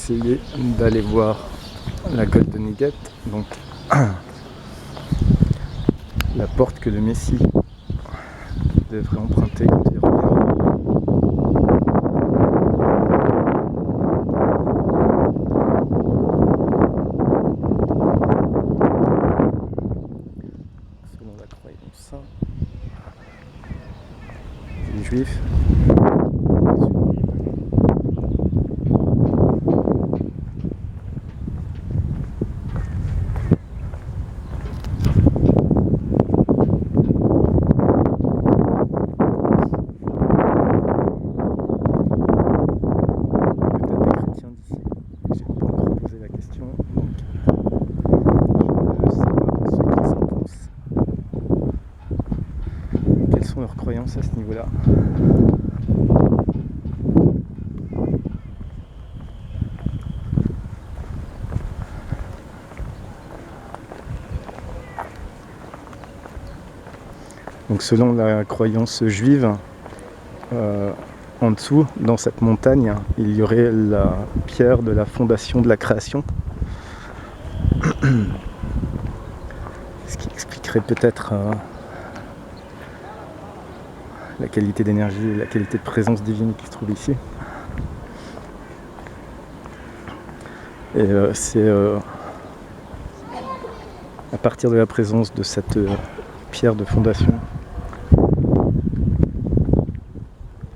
essayer d'aller voir la Golden Gate, donc la porte que le Messie devrait emprunter quand il revient. Selon la croyance des Juifs, leurs croyances à ce niveau-là. Donc selon la croyance juive, en dessous, dans cette montagne, il y aurait la pierre de la fondation de la création. Ce qui expliquerait peut-être la qualité d'énergie et la qualité de présence divine qui se trouve ici. Et c'est à partir de la présence de cette pierre de fondation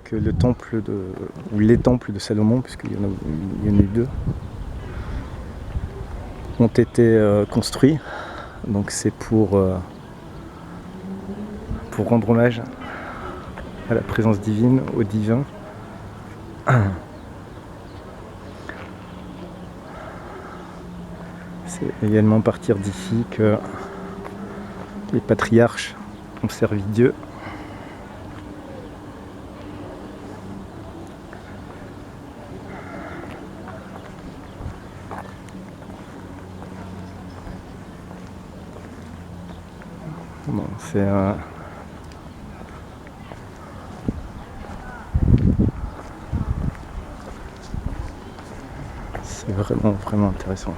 que le temple ou les temples de Salomon, puisqu'il y en a eu deux, ont été construits. Donc c'est pour rendre hommage à la présence divine, au divin. C'est également à partir d'ici que les patriarches ont servi Dieu. Bon, c'est vraiment intéressant.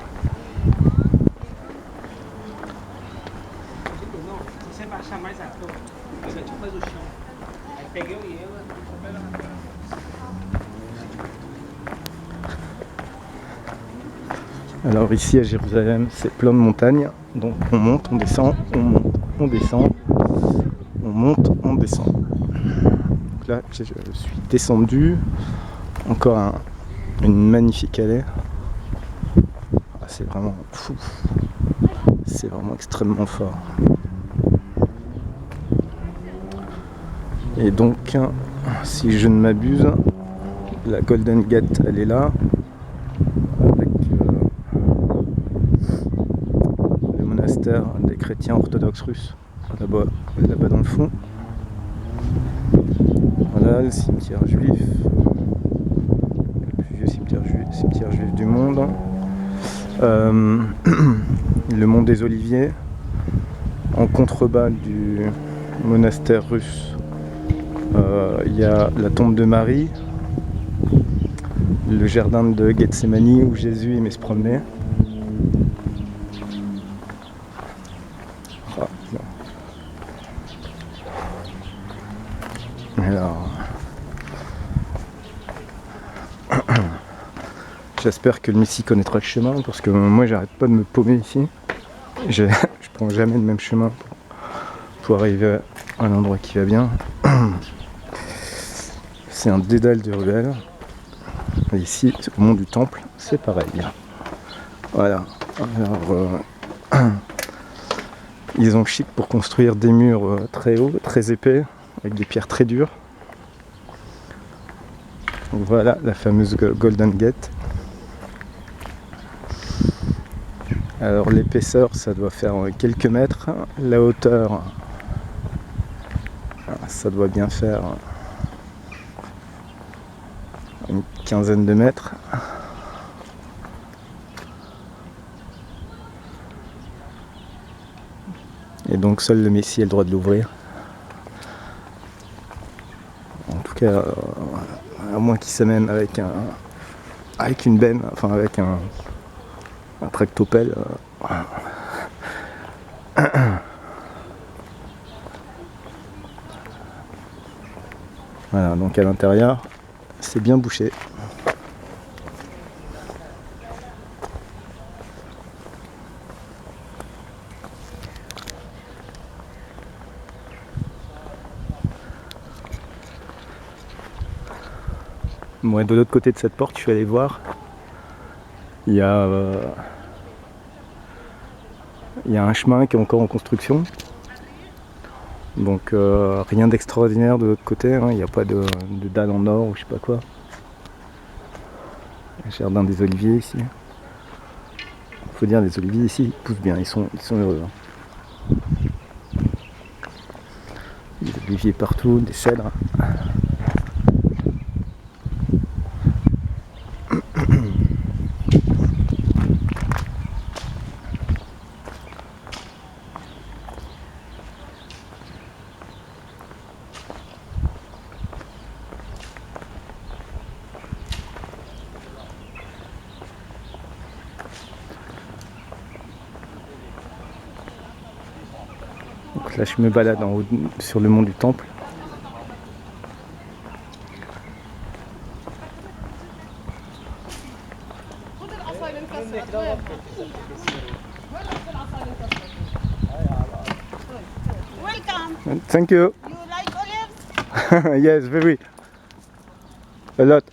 Alors ici à Jérusalem, c'est plein de montagnes, donc on monte, on descend, on monte, on descend, on monte, on descend. Donc là, je suis descendu, encore une magnifique allée. Ah, c'est vraiment fou, c'est vraiment extrêmement fort. Et donc, si je ne m'abuse, la Golden Gate, elle est là, avec le monastère des chrétiens orthodoxes russes, là-bas dans le fond. Voilà, le cimetière juif, le plus vieux cimetière juif du monde. Le mont des Oliviers, en contrebas du monastère russe. Il y a la tombe de Marie, le jardin de Gethsémani où Jésus aimait se promener. Oh, alors, j'espère que le Messie connaîtra le chemin parce que moi j'arrête pas de me paumer ici. Je prends jamais le même chemin pour arriver à un endroit qui va bien. C'est un dédale de ruelles. Et ici, au mont du Temple, c'est pareil. Voilà. Alors, ils ont chic pour construire des murs très hauts, très épais, avec des pierres très dures. Donc voilà la fameuse Golden Gate. Alors l'épaisseur, ça doit faire quelques mètres. La hauteur, ça doit bien faire une quinzaine de mètres. Et donc seul le Messie a le droit de l'ouvrir. En tout cas, à moins qu'il s'amène avec avec une benne, enfin avec un tractopelle. Voilà, donc à l'intérieur, c'est bien bouché. Bon, et de l'autre côté de cette porte, je suis allé voir. Il y a un chemin qui est encore en construction. Donc rien d'extraordinaire de l'autre côté, hein. Il n'y a pas de dalle en or ou je sais pas quoi. Le jardin des oliviers ici. Faut dire, les oliviers ici ils poussent bien, ils sont heureux. Hein. Des oliviers partout, des cèdres. Donc là je me balade en haut sur le mont du Temple. Welcome. Thank you. You like olives? Yes, very. A lot.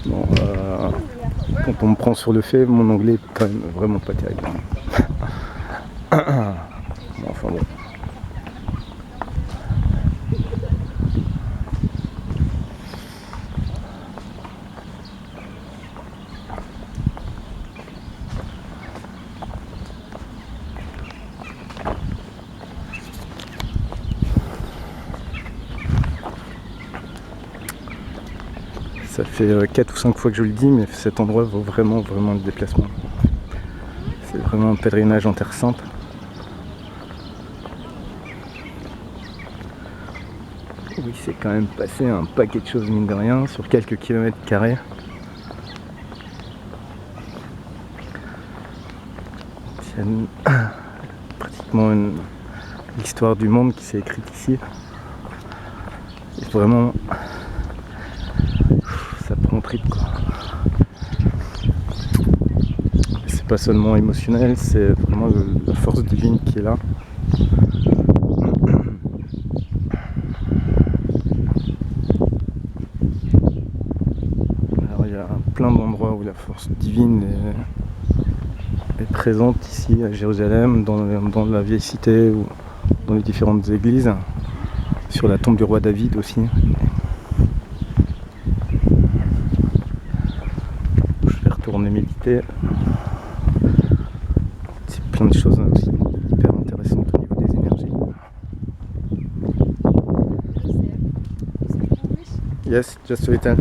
Bon, quand on me prend sur le fait, mon anglais est quand même vraiment pas terrible. Bon, enfin bon. Ça fait 4 ou 5 fois que je le dis, mais cet endroit vaut vraiment le déplacement. C'est vraiment un pèlerinage en Terre Sainte. Oui, c'est quand même passé un paquet de choses mine de rien sur quelques kilomètres carrés. C'est pratiquement l'histoire du monde qui s'est écrite ici. Et vraiment, ça prend trip quoi. C'est pas seulement émotionnel, c'est vraiment la force divine qui est là. Alors il y a plein d'endroits où la force divine est présente ici à Jérusalem, dans la vieille cité ou dans les différentes églises, sur la tombe du roi David aussi. Je vais retourner méditer. C'est plein de choses aussi hyper intéressantes au niveau des énergies. Yes, just a little.